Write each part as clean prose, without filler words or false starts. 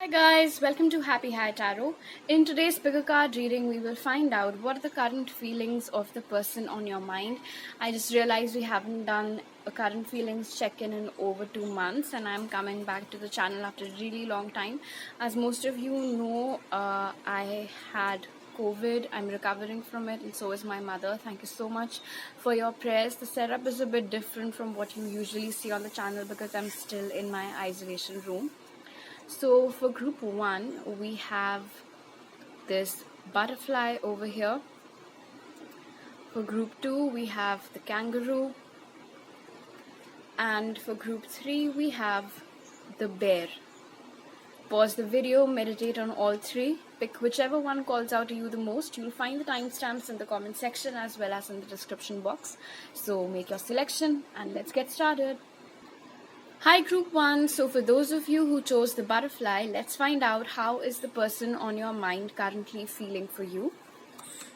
Hi guys, welcome to Happy High Tarot. In today's pick a card reading, we will find out what are the current feelings of the person on your mind. I just realized we haven't done a current feelings check-in in over 2 months, and I'm coming back to the channel after a really long time. As most of you know, I had COVID. I'm recovering from it, and so is my mother. Thank you so much for your prayers. The setup is a bit different from what you usually see on the channel because I'm still in my isolation room. So for group 1, we have this butterfly over here. For group 2, we have the kangaroo. And for group 3, we have the bear. Pause the video, meditate on all three. Pick whichever one calls out to you the most. You'll find the timestamps in the comment section as well as in the description box. So make your selection and let's get started. Hi group 1, so for those of you who chose the butterfly, let's find out how is the person on your mind currently feeling for you.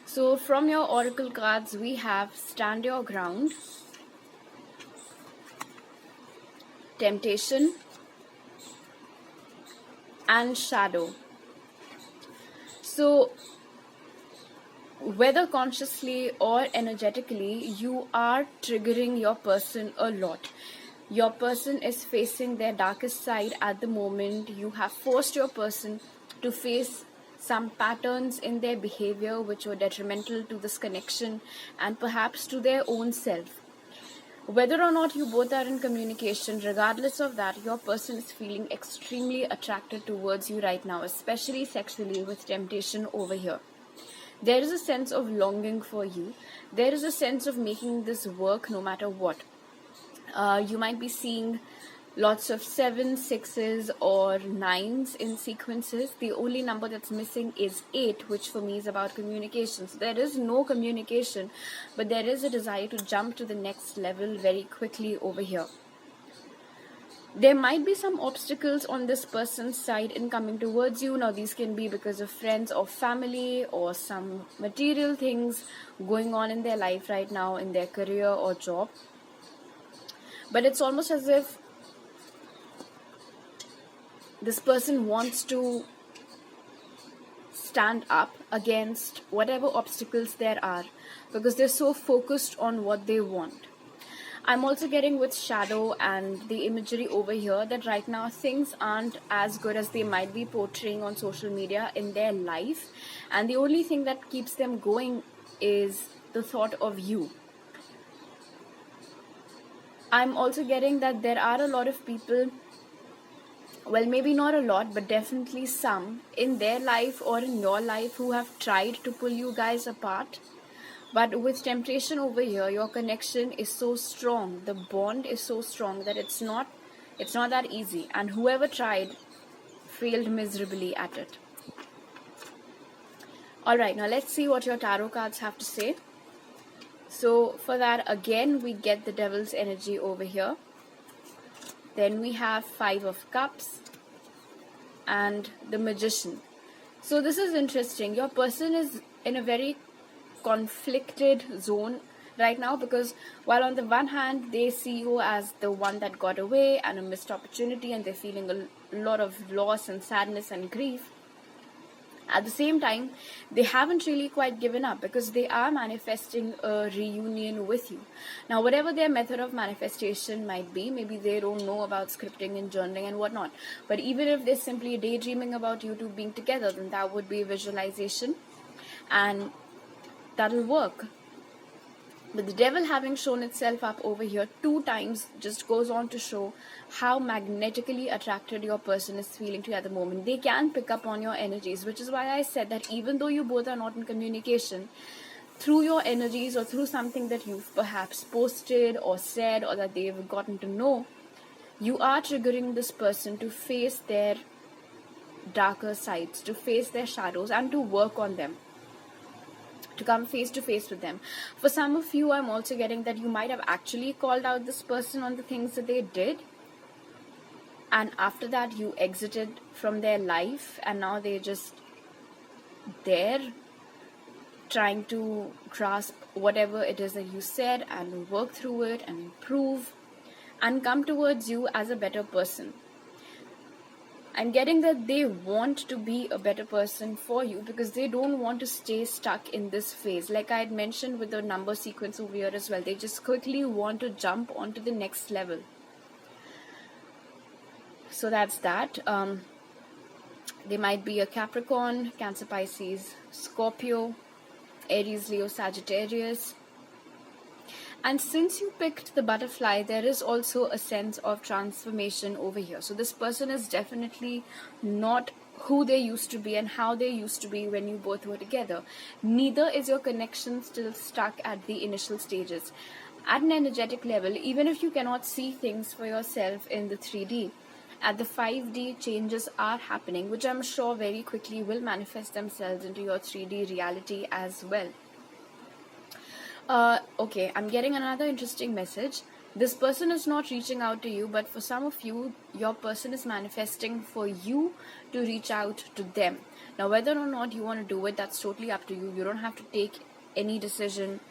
So from your oracle cards, we have Stand Your Ground, Temptation, and Shadow. So whether consciously or energetically, you are triggering your person a lot. Your person is facing their darkest side at the moment. You have forced your person to face some patterns in their behavior which were detrimental to this connection and perhaps to their own self. Whether or not you both are in communication, regardless of that, your person is feeling extremely attracted towards you right now, especially sexually with temptation over here. There is a sense of longing for you. There is a sense of making this work no matter what. You might be seeing lots of 7s, 6s or 9s in sequences. The only number that's missing is 8, which for me is about communication. So there is no communication, but there is a desire to jump to the next level very quickly over here. There might be some obstacles on this person's side in coming towards you. Now these can be because of friends or family or some material things going on in their life right now, in their career or job. But it's almost as if this person wants to stand up against whatever obstacles there are because they're so focused on what they want. I'm also getting with Shadow and the imagery over here that right now things aren't as good as they might be portraying on social media in their life, and the only thing that keeps them going is the thought of you. I'm also getting that there are a lot of people, well, maybe not a lot, but definitely some in their life or in your life who have tried to pull you guys apart. But with temptation over here, your connection is so strong, the bond is so strong that it's not that easy. And whoever tried failed miserably at it. Alright, now let's see what your tarot cards have to say. So for that, again, we get the Devil's energy over here. Then we have 5 of Cups and the Magician. So this is interesting. Your person is in a very conflicted zone right now because while on the one hand they see you as the one that got away and a missed opportunity and they're feeling a lot of loss and sadness and grief, at the same time they haven't really quite given up because they are manifesting a reunion with you. Now whatever their method of manifestation might be, maybe they don't know about scripting and journaling and whatnot, but even if they're simply daydreaming about you two being together, then that would be visualization and that'll work. But the Devil having shown itself up over here 2 times just goes on to show how magnetically attracted your person is feeling to you at the moment. They can pick up on your energies, which is why I said that even though you both are not in communication, through your energies or through something that you've perhaps posted or said or that they've gotten to know, you are triggering this person to face their darker sides, to face their shadows and to work on them, to come face to face with them. For some of you, I'm also getting that you might have actually called out this person on the things that they did, and after that you exited from their life and now they're just there trying to grasp whatever it is that you said and work through it and improve and come towards you as a better person. I'm getting that they want to be a better person for you because they don't want to stay stuck in this phase. Like I had mentioned with the number sequence over here as well, they just quickly want to jump onto the next level. So that's that. They might be a Capricorn, Cancer, Pisces, Scorpio, Aries, Leo, Sagittarius. And since you picked the butterfly, there is also a sense of transformation over here. So this person is definitely not who they used to be and how they used to be when you both were together. Neither is your connection still stuck at the initial stages. At an energetic level, even if you cannot see things for yourself in the 3D, at the 5D, changes are happening, which I'm sure very quickly will manifest themselves into your 3D reality as well. Okay, I'm getting another interesting message. This person is not reaching out to you, but for some of you, your person is manifesting for you to reach out to them. Now, whether or not you want to do it, that's totally up to you. You don't have to take any decision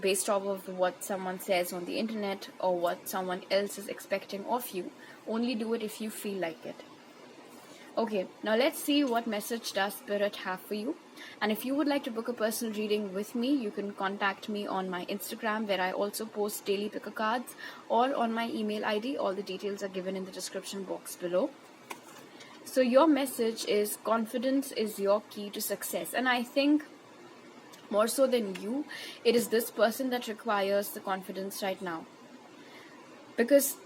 based off of what someone says on the internet or what someone else is expecting of you. Only do it if you feel like it. Okay, now let's see what message does Spirit have for you. And if you would like to book a personal reading with me, you can contact me on my Instagram, where I also post daily picker cards, or on my email ID. All the details are given in the description box below. So your message is confidence is your key to success. And I think more so than you, it is this person that requires the confidence right now. Because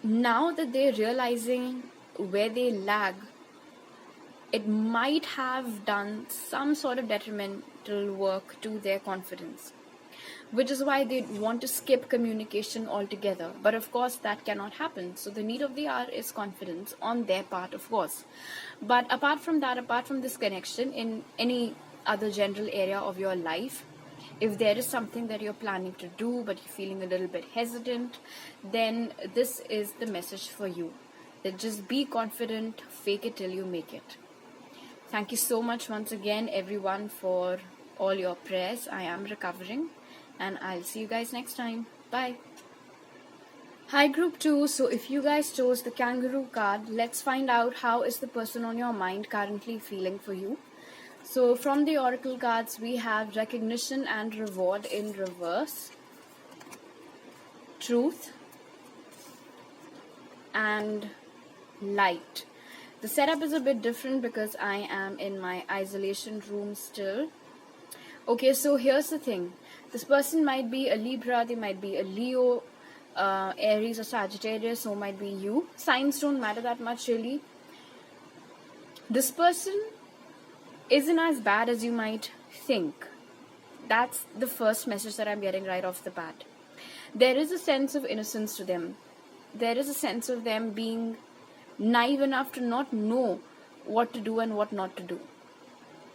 now that they're realizing where they lag, it might have done some sort of detrimental work to their confidence, which is why they want to skip communication altogether. But of course, that cannot happen. So the need of the hour is confidence on their part, of course. But apart from that, apart from this connection, in any other general area of your life, if there is something that you're planning to do, but you're feeling a little bit hesitant, then this is the message for you. That just be confident, fake it till you make it. Thank you so much once again, everyone, for all your prayers. I am recovering, and I'll see you guys next time. Bye. Hi, group 2. So if you guys chose the kangaroo card, let's find out how is the person on your mind currently feeling for you. So from the oracle cards, we have recognition and reward in reverse, truth, and light. The setup is a bit different because I am in my isolation room still. Okay, so here's the thing. This person might be a Libra, they might be a Leo, Aries or Sagittarius, so might be you. Signs don't matter that much really. This person isn't as bad as you might think. That's the first message that I'm getting right off the bat. There is a sense of innocence to them. There is a sense of them being naive enough to not know what to do and what not to do.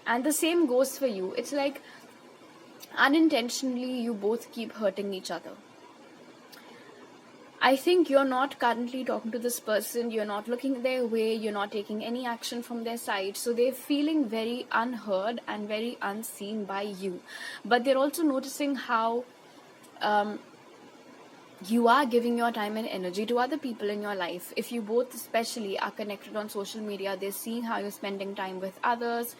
And the same goes for you. It's like unintentionally you both keep hurting each other. I think you're not currently talking to this person, you're not looking their way, you're not taking any action from their side, so they're feeling very unheard and very unseen by you. But they're also noticing how you are giving your time and energy to other people in your life. If you both especially are connected on social media, they're seeing how you're spending time with others,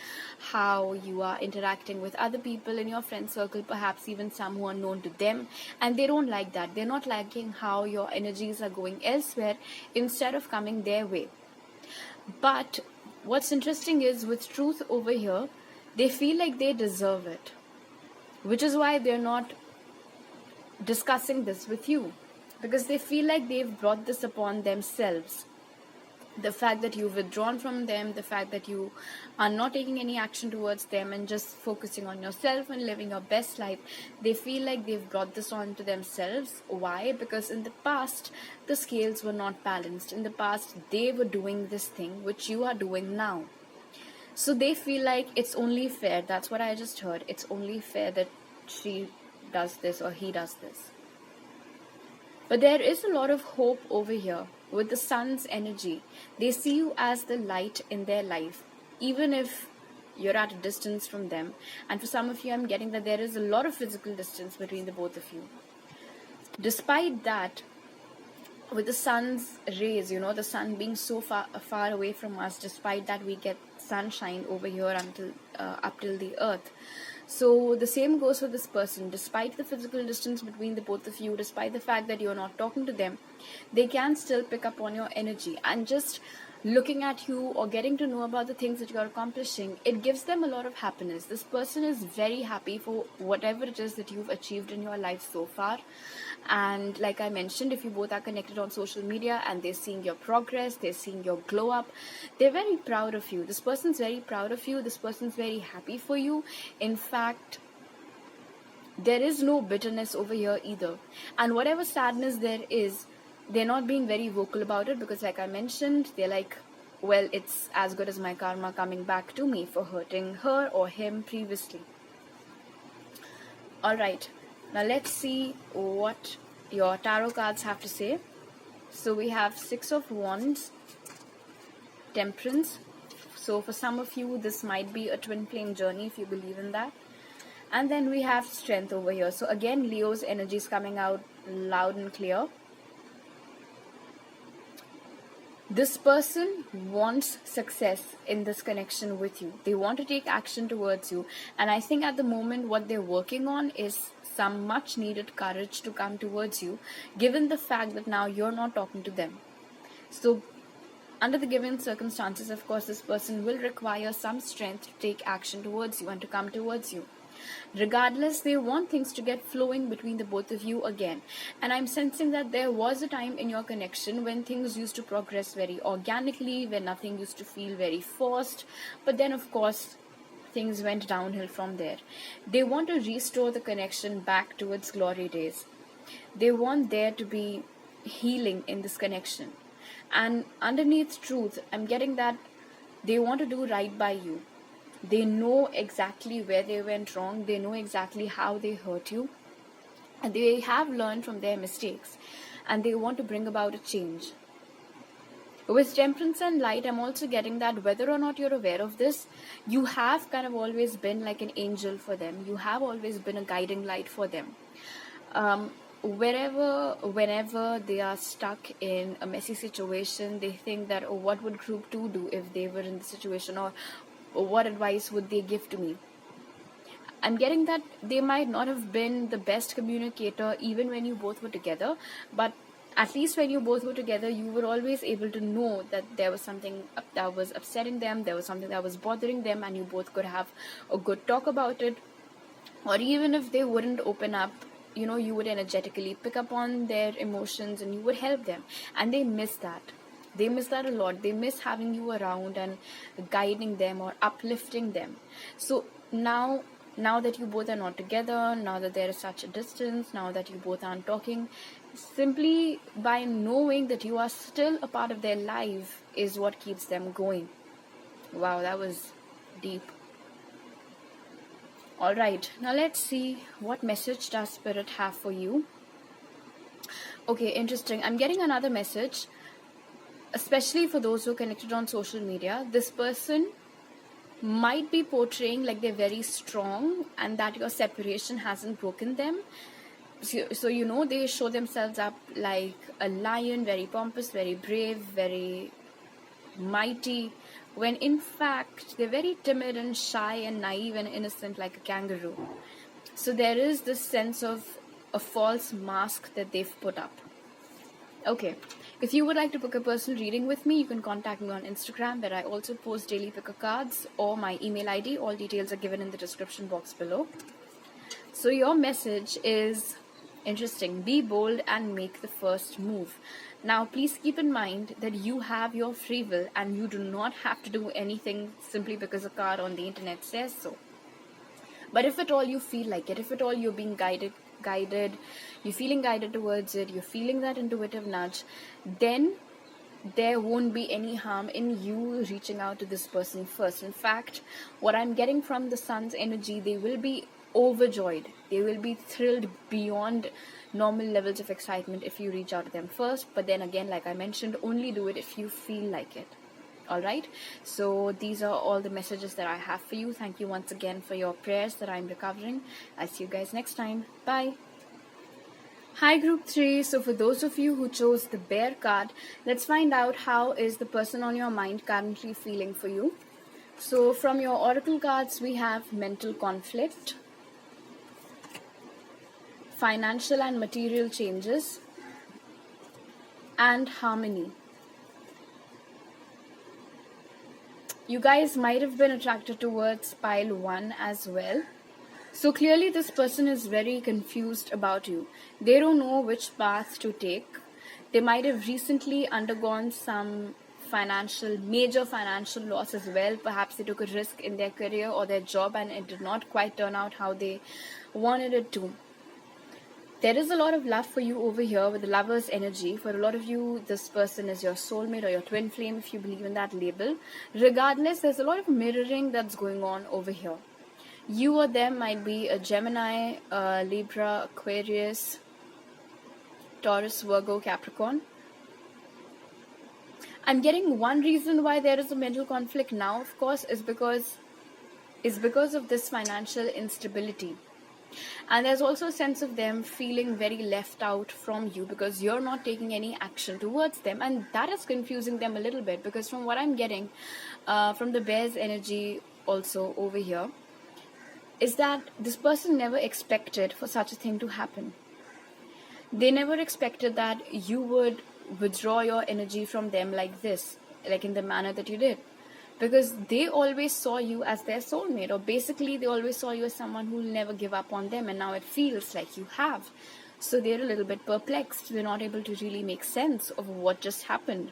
how you are interacting with other people in your friend circle, perhaps even some who are known to them, and they don't like that. They're not liking how your energies are going elsewhere instead of coming their way. But what's interesting is with truth over here, they feel like they deserve it, which is why they're not discussing this with you, because they feel like they've brought this upon themselves. The fact that you've withdrawn from them, the fact that you are not taking any action towards them and just focusing on yourself and living your best life, they feel like they've brought this on to themselves. Why? Because in the past, the scales were not balanced. In the past, they were doing this thing which you are doing now. So they feel like it's only fair. That's what I just heard. It's only fair that she does this or he does this. But there is a lot of hope over here with the sun's energy. They see you as the light in their life, even if you're at a distance from them. And for some of you, I'm getting that there is a lot of physical distance between the both of you. Despite that, with the sun's rays, the sun being so far away from us, despite that we get sunshine over here until up till the earth. So the same goes for this person. Despite the physical distance between the both of you, despite the fact that you're not talking to them, they can still pick up on your energy. And just looking at you or getting to know about the things that you're accomplishing, it gives them a lot of happiness. This person is very happy for whatever it is that you've achieved in your life so far. And like I mentioned, if you both are connected on social media and they're seeing your progress, they're seeing your glow up, they're very proud of you. This person's very proud of you. This person's very happy for you. In fact, there is no bitterness over here either. And whatever sadness there is, they're not being very vocal about it, because like I mentioned, they're like, well, it's as good as my karma coming back to me for hurting her or him previously. Alright, now let's see what your tarot cards have to say. So we have Six of Wands, Temperance. So for some of you, this might be a twin flame journey if you believe in that. And then we have Strength over here. So again, Leo's energy is coming out loud and clear. This person wants success in this connection with you. They want to take action towards you. And I think at the moment what they're working on is some much needed courage to come towards you, given the fact that now you're not talking to them. So under the given circumstances, of course, this person will require some strength to take action towards you and to come towards you. Regardless, they want things to get flowing between the both of you again. And I'm sensing that there was a time in your connection when things used to progress very organically, when nothing used to feel very forced. But then, of course, things went downhill from there. They want to restore the connection back to its glory days. They want there to be healing in this connection. And underneath truth, I'm getting that they want to do right by you. They know exactly where they went wrong. They know exactly how they hurt you. And they have learned from their mistakes. And they want to bring about a change. With Temperance and Light, I'm also getting that whether or not you're aware of this, you have kind of always been like an angel for them. You have always been a guiding light for them. Whenever they are stuck in a messy situation, they think that, oh, what would group 2 do if they were in the situation, or what advice would they give to me? I'm getting that they might not have been the best communicator even when you both were together, but at least when you both were together, you were always able to know that there was something that was upsetting them, there was something that was bothering them, and you both could have a good talk about it. Or even if they wouldn't open up, you would energetically pick up on their emotions and you would help them. And they miss that. They miss that a lot. They miss having you around and guiding them or uplifting them. So now that you both are not together, now that there is such a distance, now that you both aren't talking, simply by knowing that you are still a part of their life is what keeps them going. Wow, that was deep. Alright, now let's see what message does Spirit have for you. Okay, interesting. I'm getting another message, especially for those who are connected on social media. This person might be portraying like they're very strong and that your separation hasn't broken them. So they show themselves up like a lion, very pompous, very brave, very mighty, when in fact they're very timid and shy and naive and innocent like a kangaroo. So there is this sense of a false mask that they've put up. Okay, if you would like to book a personal reading with me, you can contact me on Instagram, where I also post daily picker cards, or my email ID. All details are given in the description box below. So your message is interesting. Be bold and make the first move. Now, please keep in mind that you have your free will and you do not have to do anything simply because a card on the internet says so. But if at all you feel like it, if at all you're being guided, you're feeling guided towards it, you're feeling that intuitive nudge, then there won't be any harm in you reaching out to this person first. In fact, what I'm getting from the Sun's energy, they will be overjoyed. They will be thrilled beyond normal levels of excitement if you reach out to them first. But then again, like I mentioned, only do it if you feel like it. Alright, so these are all the messages that I have for you. Thank you once again for your prayers that I'm recovering. I'll see you guys next time. Bye. Hi group 3. So for those of you who chose the bear card, let's find out how is the person on your mind currently feeling for you. So from your oracle cards we have mental conflict, financial and material changes, and harmony. You guys might have been attracted towards pile 1 as well. So clearly this person is very confused about you. They don't know which path to take. They might have recently undergone some major financial loss as well. Perhaps they took a risk in their career or their job and it did not quite turn out how they wanted it to. There is a lot of love for you over here with the lover's energy. For a lot of you, this person is your soulmate or your twin flame if you believe in that label. Regardless, there's a lot of mirroring that's going on over here. You or them might be a Gemini, Libra, Aquarius, Taurus, Virgo, Capricorn. I'm getting one reason why there is a mental conflict now, of course, is because of this financial instability. And there's also a sense of them feeling very left out from you because you're not taking any action towards them, and that is confusing them a little bit, because from what I'm getting from the bear's energy also over here is that this person never expected for such a thing to happen. They never expected that you would withdraw your energy from them like this, like in the manner that you did, because they always saw you as their soulmate, or basically they always saw you as someone who will never give up on them, and now it feels like you have. So they're a little bit perplexed. They're not able to really make sense of what just happened.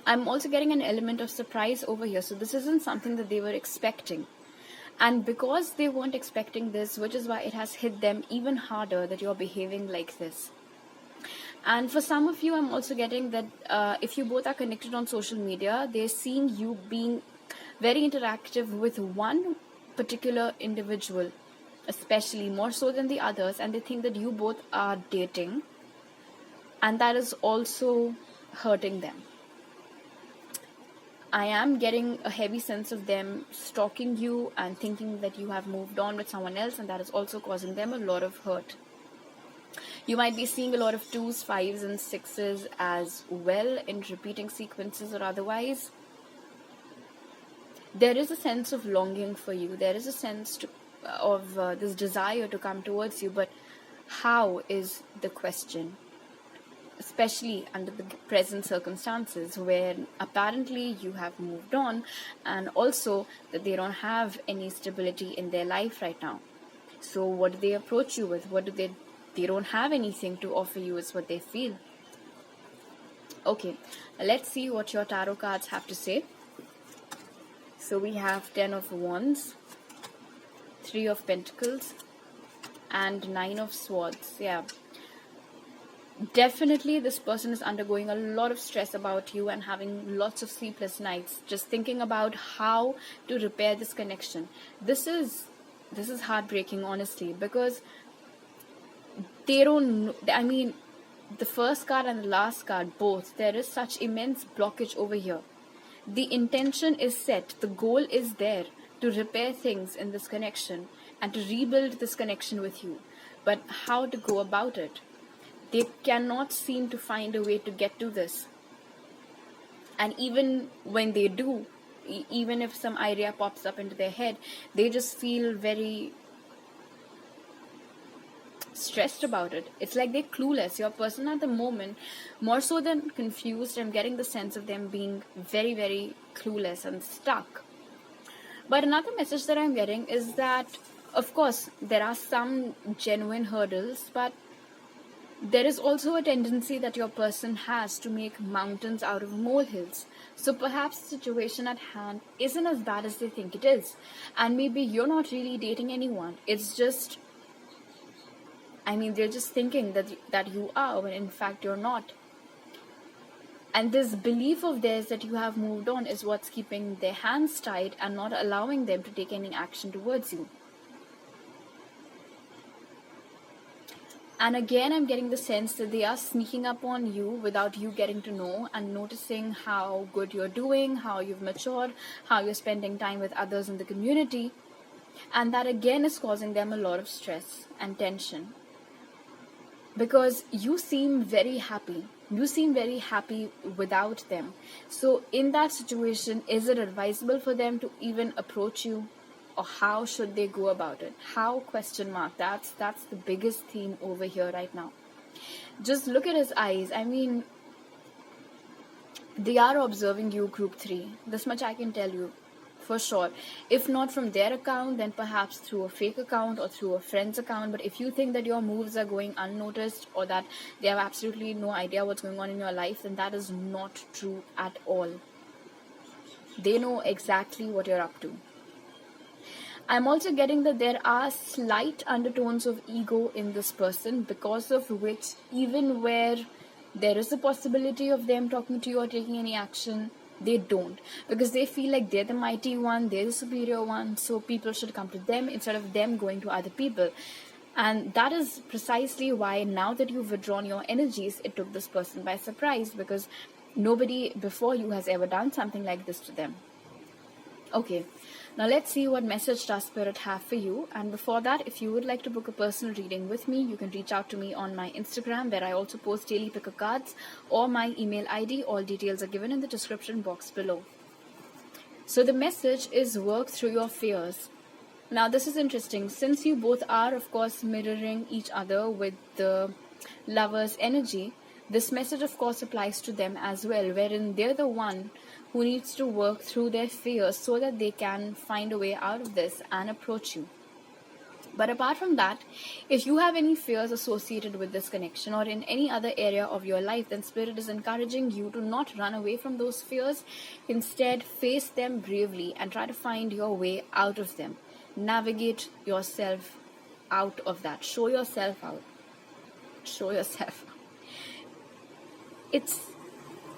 I'm also getting an element of surprise over here, so this isn't something that they were expecting. And because they weren't expecting this, which is why it has hit them even harder that you're behaving like this. And for some of you, I'm also getting that if you both are connected on social media, they're seeing you being very interactive with one particular individual, especially more so than the others, and they think that you both are dating, and that is also hurting them. I am getting a heavy sense of them stalking you and thinking that you have moved on with someone else, and that is also causing them a lot of hurt. You might be seeing a lot of 2s, 5s, and 6s as well in repeating sequences or otherwise. There is a sense of longing for you. There is a sense of this desire to come towards you, but how is the question? Especially under the present circumstances where apparently you have moved on, and also that they don't have any stability in their life right now. So what do they approach you with? They don't have anything to offer you is what they feel. Okay, let's see what your tarot cards have to say. So we have 10 of Wands, 3 of Pentacles, and 9 of Swords. Yeah. Definitely this person is undergoing a lot of stress about you and having lots of sleepless nights just thinking about how to repair this connection. This is heartbreaking, honestly, because they don't know. I mean, the first card and the last card, both, there is such immense blockage over here. The intention is set, the goal is there to repair things in this connection and to rebuild this connection with you, but how to go about it? They cannot seem to find a way to get to this. And even when they do, even if some idea pops up into their head, they just feel very stressed about it. It's like they're clueless. Your person at the moment, more so than confused, I'm getting the sense of them being very, very clueless and stuck. But another message that I'm getting is that, of course, there are some genuine hurdles, but there is also a tendency that your person has to make mountains out of molehills. So perhaps the situation at hand isn't as bad as they think it is. And maybe you're not really dating anyone. It's just, they're just thinking that you are, when in fact you're not. And this belief of theirs that you have moved on is what's keeping their hands tied and not allowing them to take any action towards you. And again, I'm getting the sense that they are sneaking up on you without you getting to know, and noticing how good you're doing, how you've matured, how you're spending time with others in the community. And that again is causing them a lot of stress and tension. because you seem very happy. You seem very happy without them. So in that situation, is it advisable for them to even approach you? Or how should they go about it? How, question mark? That's the biggest theme over here right now. Just look at his eyes. I mean, they are observing you, group 3. This much I can tell you for sure. If not from their account, then perhaps through a fake account or through a friend's account. But if you think that your moves are going unnoticed, or that they have absolutely no idea what's going on in your life, then that is not true at all. They know exactly what you're up to. I'm also getting that there are slight undertones of ego in this person, because of which, even where there is a possibility of them talking to you or taking any action, they don't, because they feel like they're the mighty one, they're the superior one, so people should come to them instead of them going to other people. And that is precisely why, now that you've withdrawn your energies, it took this person by surprise, because nobody before you has ever done something like this to them. Okay, now let's see what message does Spirit have for you. And before that, if you would like to book a personal reading with me, you can reach out to me on my Instagram, where I also post daily picker cards, or my email ID. All details are given in the description box below. So the message is, work through your fears. Now this is interesting, since you both are, of course, mirroring each other with the Lover's energy. This message, of course, applies to them as well, wherein they're the one who needs to work through their fears so that they can find a way out of this and approach you. But apart from that, if you have any fears associated with this connection or in any other area of your life, then Spirit is encouraging you to not run away from those fears. Instead, face them bravely and try to find your way out of them. Navigate yourself out of that. Show yourself out. Show yourself out.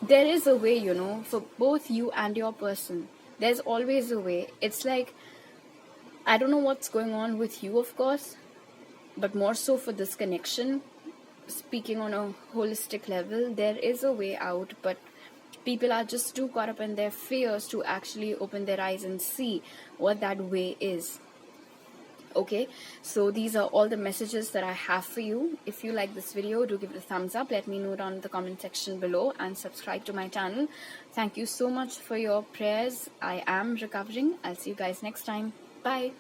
There is a way, for both you and your person. There's always a way. It's like, I don't know what's going on with you, of course, but more so for this connection, speaking on a holistic level, there is a way out, but people are just too caught up in their fears to actually open their eyes and see what that way is. Okay, so these are all the messages that I have for you. If you like this video, do give it a thumbs up. Let me know down in the comment section below and subscribe to my channel. Thank you so much for your prayers. I am recovering. I'll see you guys next time. Bye.